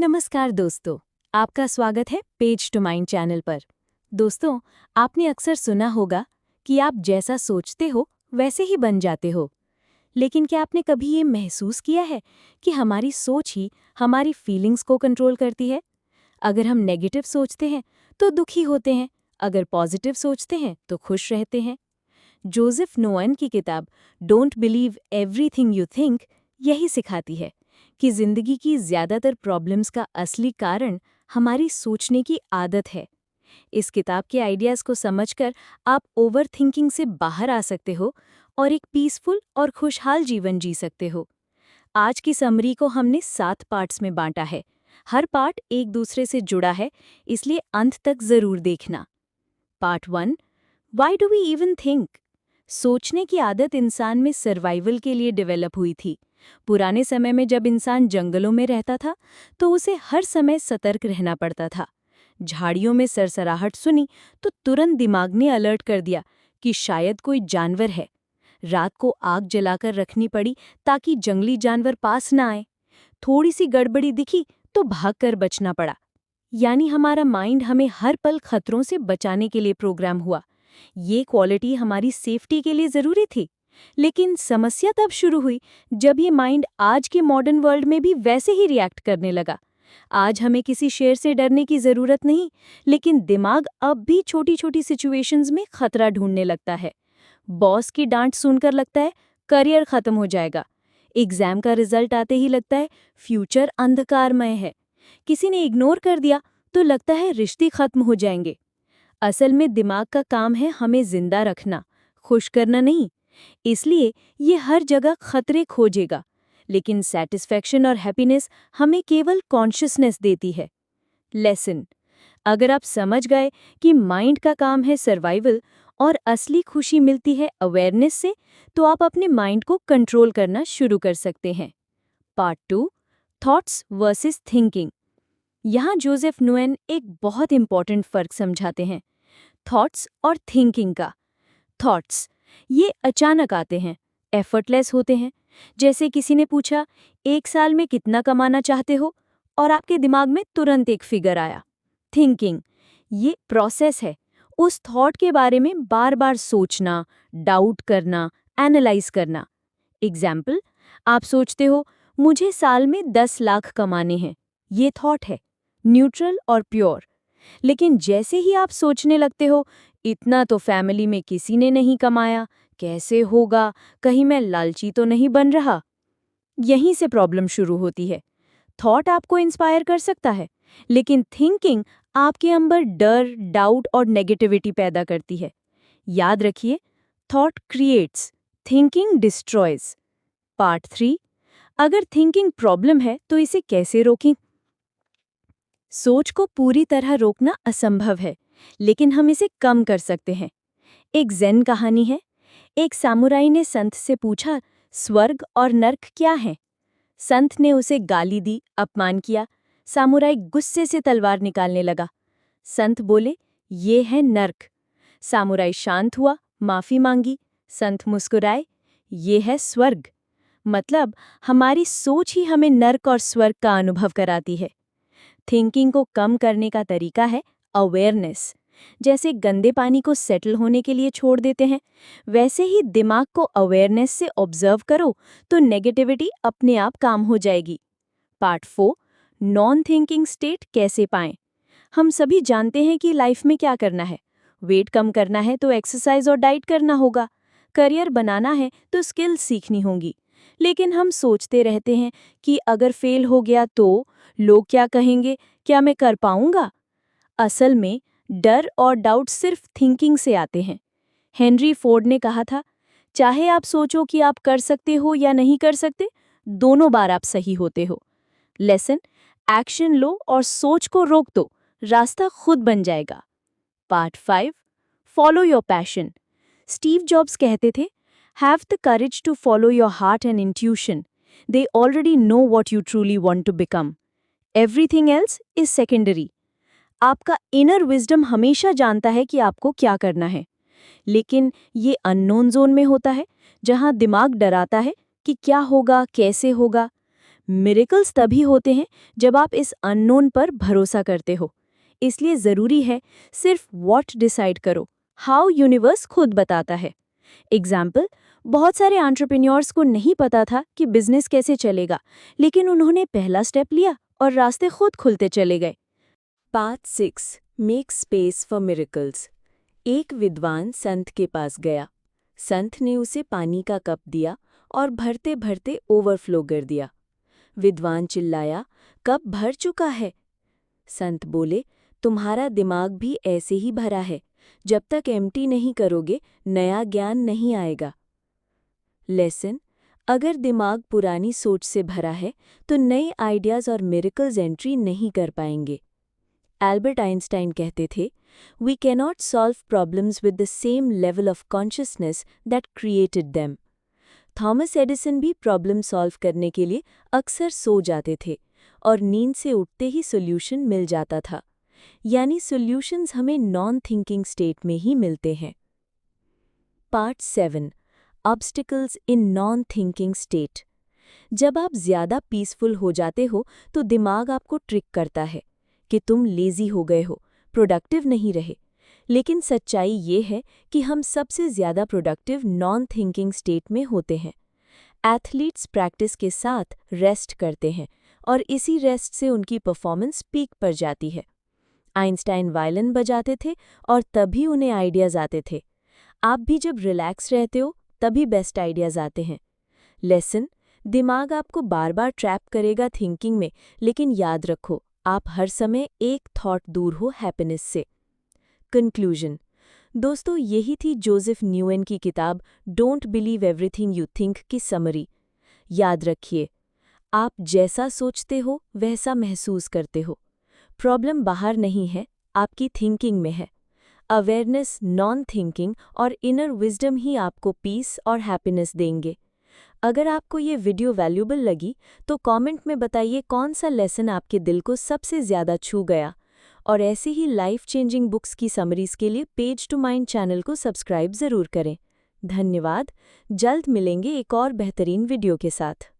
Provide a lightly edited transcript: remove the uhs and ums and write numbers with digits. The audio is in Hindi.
नमस्कार दोस्तों, आपका स्वागत है पेज टू माइंड चैनल पर। दोस्तों, आपने अक्सर सुना होगा कि आप जैसा सोचते हो वैसे ही बन जाते हो। लेकिन क्या आपने कभी ये महसूस किया है कि हमारी सोच ही हमारी फीलिंग्स को कंट्रोल करती है? अगर हम नेगेटिव सोचते हैं तो दुखी होते हैं, अगर पॉजिटिव सोचते हैं तो खुश रहते हैं। जोसेफ नोएन की किताब don't believe everything you think यही सिखाती है कि जिंदगी की ज्यादातर प्रॉब्लम्स का असली कारण हमारी सोचने की आदत है। इस किताब के आइडियाज को समझकर आप ओवर थिंकिंग से बाहर आ सकते हो और एक पीसफुल और खुशहाल जीवन जी सकते हो। आज की समरी को हमने 7 पार्ट्स में बांटा है। हर पार्ट एक दूसरे से जुड़ा है, इसलिए अंत तक जरूर देखना। Part 1, why do we even think? सोचने की आदत इंसान में सर्वाइवल के लिए डेवलप हुई थी। पुराने समय में जब इंसान जंगलों में रहता था तो उसे हर समय सतर्क रहना पड़ता था। झाड़ियों में सरसराहट सुनी तो तुरंत दिमाग ने अलर्ट कर दिया कि शायद कोई जानवर है। रात को आग जलाकर रखनी पड़ी ताकि जंगली जानवर पास न आए। थोड़ी सी गड़बड़ी दिखी तो भागकर बचना पड़ा। यानी हमारा माइंड हमें हर पल खतरों से बचाने के लिए प्रोग्राम हुआ। ये क्वालिटी हमारी सेफ्टी के लिए जरूरी थी। लेकिन समस्या तब शुरू हुई जब ये माइंड आज के मॉडर्न वर्ल्ड में भी वैसे ही रिएक्ट करने लगा। आज हमें किसी शेर से डरने की जरूरत नहीं, लेकिन दिमाग अब भी छोटी छोटी सिचुएशंस में खतरा ढूंढने लगता है। बॉस की डांट सुनकर लगता है करियर खत्म हो जाएगा। एग्जाम का रिजल्ट आते ही लगता है फ्यूचर अंधकारमय है। किसी ने इग्नोर कर दिया तो लगता है रिश्ते खत्म हो जाएंगे। असल में दिमाग का काम है हमें जिंदा रखना, खुश करना नहीं। इसलिए ये हर जगह खतरे खोजेगा, लेकिन सैटिस्फैक्शन और हैप्पीनेस हमें केवल कॉन्शियसनेस देती है। लेसन: अगर आप समझ गए कि माइंड का काम है सर्वाइवल और असली खुशी मिलती है अवेयरनेस से, तो आप अपने माइंड को कंट्रोल करना शुरू कर सकते हैं। Part 2, thoughts versus thinking. यहाँ जोसेफ नोएन एक बहुत इंपॉर्टेंट फर्क समझाते हैं, थॉट्स और थिंकिंग का। थॉट्स ये अचानक आते हैं, एफर्टलेस होते हैं। जैसे किसी ने पूछा 1 साल में कितना कमाना चाहते हो, और आपके दिमाग में तुरंत एक फिगर आया। थिंकिंग ये प्रोसेस है, उस थॉट के बारे में बार बार सोचना, डाउट करना, एनालाइज करना। एग्जाम्पल: आप सोचते हो मुझे साल में 10 लाख कमाने हैं। ये थॉट है, न्यूट्रल और प्योर। लेकिन जैसे ही आप सोचने लगते हो इतना तो फैमिली में किसी ने नहीं कमाया, कैसे होगा, कहीं मैं लालची तो नहीं बन रहा, यहीं से प्रॉब्लम शुरू होती है। थॉट आपको इंस्पायर कर सकता है, लेकिन थिंकिंग आपके अंदर डर, डाउट और नेगेटिविटी पैदा करती है। याद रखिए, thought creates, thinking destroys. Part 3, अगर थिंकिंग प्रॉब्लम है तो इसे कैसे रोकें? सोच को पूरी तरह रोकना असंभव है, लेकिन हम इसे कम कर सकते हैं। एक ज़ेन कहानी है। एक सामुराई ने संत से पूछा, स्वर्ग और नर्क क्या है? संत ने उसे गाली दी, अपमान किया। सामुराई गुस्से से तलवार निकालने लगा। संत बोले, ये है नर्क। सामुराई शांत हुआ, माफी मांगी। संत मुस्कुराए, ये है स्वर्ग। मतलब हमारी सोच ही हमें नर्क और स्वर्ग का अनुभव कराती है। थिंकिंग को कम करने का तरीका है अवेयरनेस। जैसे गंदे पानी को सेटल होने के लिए छोड़ देते हैं, वैसे ही दिमाग को अवेयरनेस से ऑब्जर्व करो तो नेगेटिविटी अपने आप काम हो जाएगी। पार्ट 4, नॉन थिंकिंग स्टेट कैसे पाएं? हम सभी जानते हैं कि लाइफ में क्या करना है। वेट कम करना है तो एक्सरसाइज और डाइट करना होगा। करियर बनाना है तो स्किल्स सीखनी होंगी। लेकिन हम सोचते रहते हैं कि अगर फेल हो गया तो लोग क्या कहेंगे, क्या मैं कर पाऊंगा? असल में डर और डाउट सिर्फ थिंकिंग से आते हैं। हेनरी फोर्ड ने कहा था, चाहे आप सोचो कि आप कर सकते हो या नहीं कर सकते, दोनों बार आप सही होते हो। लेसन: एक्शन लो और सोच को रोक दो, रास्ता खुद बन जाएगा। Part 5, follow your passion. Steve Jobs कहते थे, have the courage to follow your heart and intuition. They already know what you truly want to become. Everything else is secondary. आपका इनर विजडम हमेशा जानता है कि आपको क्या करना है, लेकिन ये अननोन जोन में होता है, जहां दिमाग डराता है कि क्या होगा, कैसे होगा। मिरेकल्स तभी होते हैं जब आप इस अननोन पर भरोसा करते हो। इसलिए ज़रूरी है सिर्फ व्हाट डिसाइड करो, हाउ यूनिवर्स खुद बताता है। एग्जाम्पल, बहुत सारे एंटरप्रेन्योर्स को नहीं पता था कि बिजनेस कैसे चलेगा, लेकिन उन्होंने पहला स्टेप लिया और रास्ते खुद खुलते चले गए। Part 6, make space for miracles. एक विद्वान संत के पास गया। संत ने उसे पानी का कप दिया और भरते भरते ओवरफ्लो कर दिया। विद्वान चिल्लाया, कप भर चुका है। संत बोले, तुम्हारा दिमाग भी ऐसे ही भरा है। जब तक एम्प्टी नहीं करोगे, नया ज्ञान नहीं आएगा। लेसन, अगर दिमाग पुरानी सोच से भरा है तो नए आइडियाज और मिरेकल्स एंट्री नहीं कर पाएंगे। एल्बर्ट आइंस्टाइन कहते थे, we cannot solve problems with the same level of consciousness that created them. Thomas Edison भी प्रॉब्लम सॉल्व करने के लिए अक्सर सो जाते थे और नींद से उठते ही सोल्यूशन मिल जाता था। यानी सोल्यूशंस हमें नॉन थिंकिंग स्टेट में ही मिलते हैं। Part 7, obstacles in non thinking state. जब आप ज़्यादा पीसफुल हो जाते हो तो दिमाग आपको ट्रिक करता है कि तुम लेज़ी हो गए हो, प्रोडक्टिव नहीं रहे। लेकिन सच्चाई ये है कि हम सबसे ज़्यादा प्रोडक्टिव नॉन थिंकिंग स्टेट में होते हैं। एथलीट्स प्रैक्टिस के साथ रेस्ट करते हैं और इसी रेस्ट से उनकी परफॉर्मेंस पीक पर जाती है। आइंस्टाइन वायलिन बजाते थे और तभी उन्हें आइडियाज़ आते थे। आप भी जब रिलैक्स रहते हो तभी बेस्ट आइडियाज़ आते हैं। लेसन, दिमाग आपको बार बार ट्रैप करेगा थिंकिंग में, लेकिन याद रखो, आप हर समय एक थॉट दूर हो हैप्पीनेस से। कंक्लूजन। दोस्तों, यही थी जोसेफ न्यूएन की किताब don't believe everything you think की समरी। याद रखिए, आप जैसा सोचते हो वैसा महसूस करते हो। प्रॉब्लम बाहर नहीं है, आपकी थिंकिंग में है। अवेयरनेस, नॉन थिंकिंग और इनर विजडम ही आपको पीस और हैप्पीनेस देंगे। अगर आपको ये वीडियो वैल्यूबल लगी तो कमेंट में बताइए कौन सा लेसन आपके दिल को सबसे ज़्यादा छू गया। और ऐसे ही लाइफ चेंजिंग बुक्स की समरीज के लिए पेज टू माइंड चैनल को सब्सक्राइब ज़रूर करें। धन्यवाद। जल्द मिलेंगे एक और बेहतरीन वीडियो के साथ।